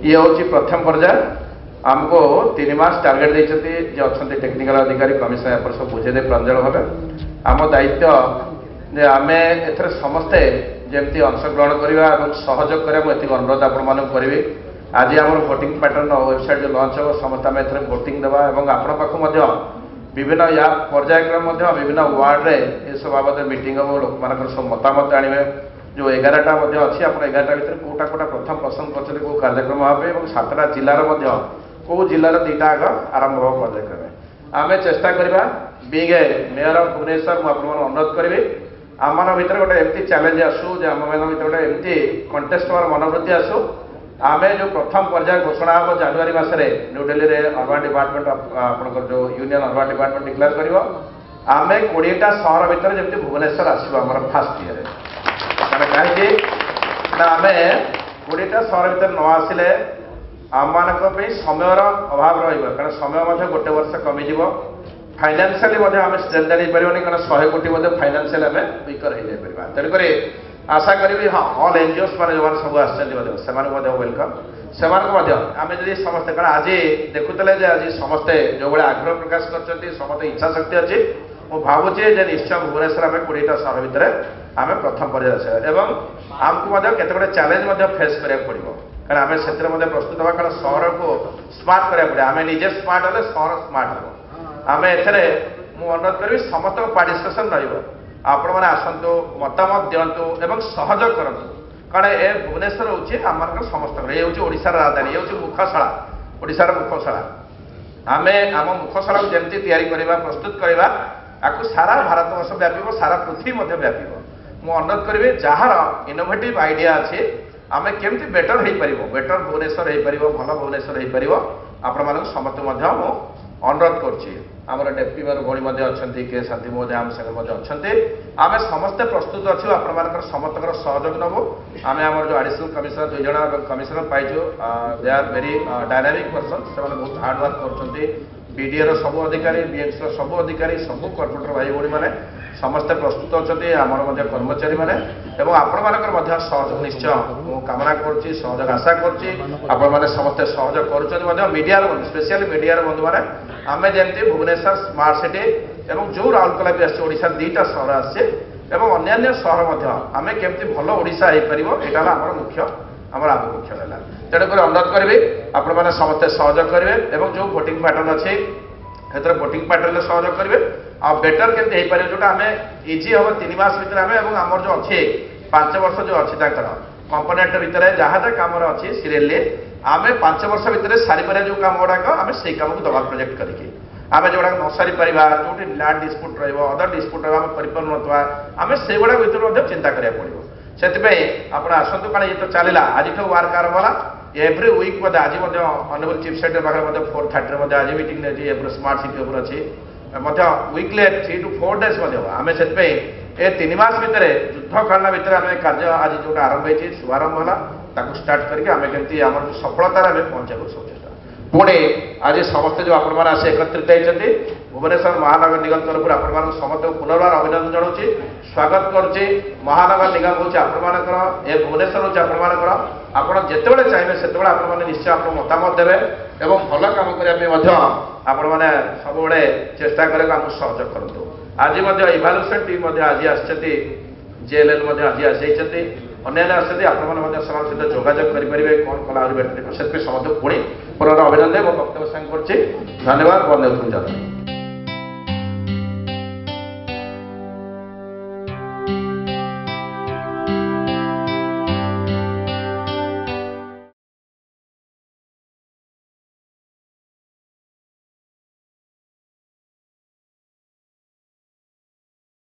ये हूँ प्रथम पर्याय आमको 3 मास टार्गेट देते अच्छा टेक्निकल अधिकारी कमिशनर पर सब बुझे प्रांजल भाव आम दायित्व जे आम एथर समस्ते जमी अंशग्रहण करवा और सहयोग करा मुझे अनुरोध आपण करी आज आम भोटिंग पैटर्न वेबसाइट जो लंच हो समस्त आम एथर भोटिंग देवा और आपण पाख विभिन्न या पर्यायक्रम विभिन्न वार्ड रे ये सब बाबद मीटिंग हम लोक मान सब मतामत आणवे जो 11टा अच्छी आप 11टा भर कौटा कौटा प्रथम पसंद कर कौ कार्यक्रम भाव और 7टा जिलार कौ जिलार 2टा आग आरंभ हो पर्यायक्रम आम चेष्टा करवा being a mayor of Bhubaneswar मुझे अनुरोध करी आम भर गोटे एमती चैलेंज आसू आम भर गोटे एमती कंटेस्ट मनोवृत्ति आसू आम जो प्रथम पर्याय घोषणा हम जानुरी मसरे न्यू दिल्ली में अर्बन डिपार्टमेंट आपंकर जो यूनियन अर्बन डिपार्टमेंट डिक्लेयर कर आम 20टा सहर भितर जमी भुवनेश्वर आसम फास्ट ईयर कहीं आम 20टा सहर भर न आसिले आम मान समय अभाव रहा समय गोटे वर्ष कमिज फाइनान्शियली आम स्ट्रेंथ आनीपारे कारण 100 कोटी फाइनान्शियल आम विकर हो जाए तेणुक आशा करी हाँ ऑल एनजीओस मैंने जो सब आसमें वेलकम से आम जी समस्ते कारण आज देखुले आज समस्ते जो भाई आग्रह प्रकाश कर समस्त इच्छा शक्ति अच्छी मुझे भावुचे निश्चय भुवनेश्वर आम 20टा सहर भितर आम प्रथम पर्याय एवं आमको केते चैलेंज फेस करा पड़ो कारण आम से प्रस्तुत हाँ कारण सहर को स्मार्ट करा पड़े आम निजे स्मार्ट हेल्ले सहर स्मार्ट हम आम एथे मुझे अनुरोध करी समस्त पार्टिसिपेसन रही आपण मैंने आसतु मतामत दिंतु एवं सहयोग करूँ कारण ए भुवनेश्वर हूँ आम समस्त ये हूँ ओडिशार राजधानी ये हूँ मुखशाला ओडिशार मुखशाला आम आम मुखशाला जमी या प्रस्तुत करवा आपको सारा भारतवर्ष व्यापी सारा पृथ्वी व्यापी मुझे अनुरोध करी जार इनोवेटिव आइडिया अच्छे आम केमती बेटर हो पार बेटर भुवनेश्वर हो पार भल भुवनेश्वर हो पार आपण समस्त अनुरोध करमर डेप्टी मेयर भौणी अच्छा के शांति महोदय आम संगे अच्छा आम समस्ते प्रस्तुत अच्छु आपण समस्त सहयोग नबू आम आम जो एडिशनल कमिशनर 2 जन कमिशनर पाइचु they are very dynamic person से बहुत हार्ड वर्क कर सब अधिकारी बीएमसी सब अधिकारी सब कॉर्पोरेटर भाई भौणी मैंने समस्ते प्रस्तुत अच्छा आमर कर्मचारी मैंने आपण सहयोग निश्चय कामना करुँच सहयोग आशा कर समस्ते सहयोग कर मीडिया स्पेशली मीडिया बंधु मैंने आम जमी भुवनेश्वर स्मार्ट सिटी और जो राउरकेला भी आशा 2टा सहर आसे अन्य सहर आम केमती भल ओडिशा हो पार यहाँ आम मुख्य आम आभिमुख्य है तेणुक अनुरोध करी आपण मैंने समस्ते सहयोग करेंगे और जो भोटिंग पैटर्न अच्छे भोटिंग पैटर्न सहयोग करेंगे आ बेटर केमती हो पारे जोटा आम इजी हम 3 मास भर आम आम जो अच्छे 5 वर्ष जो अच्छी कंपोनेंट भितर जहाँ जहाँ कम अच्छी सीरियली आम 5 वर्ष भितर सारी पारे जो कम गुड़ाक आम से कम को दबा प्रोजेक्ट करके आम जो न सारी पार जो लैंड डिस्प्यूट रदर डिस्प्यूट रहा कर ना आम से गुड़ा भर चिंता करा पड़ो से आप आसतु कारण ये तो चलला आज वार्क आरंभ है एव्री वीक आज ऑनरेबल चीफ सेक्रेटरी पाखे 4:30 आज मीटिंग अच्छी स्मार्ट सिटी उपर अच्छी वीकली 3 to 4 days आम से 3 मास भितर युद्ध कालना भितर आम कार्य आज जो आरंभ हो शुभारंभ है स्टार्ट करके आम केमती आम सफलतार आम पहुँचा सब चेष्टा पुणे आज समस्ते जो आपण मैंने एकत्रित होती भुवनेश्वर महानगर निगम तरफ आपण समस्त पुनर्बार अभिनंदन जनाऊँगी स्वागत करुच्ची महानगर निगम हूँ आपर ए भुवनेश्वर हूँ आपण जिते चाहिए से आपने निश्चय आप मतामत देवे और भल कम करने आपण मैंने सब चेष्टा करें सहयोग करूँ आज इभाल्यूएसन टीम आज आसती जेएलएल आज आसती अन्य आसती आपने सहित जोगाजोग करेंगे कौन कला से समस्त पुणी पुनः अभिनंदन मो वक्तव्य संग कर धन्यवाद बंदे जाता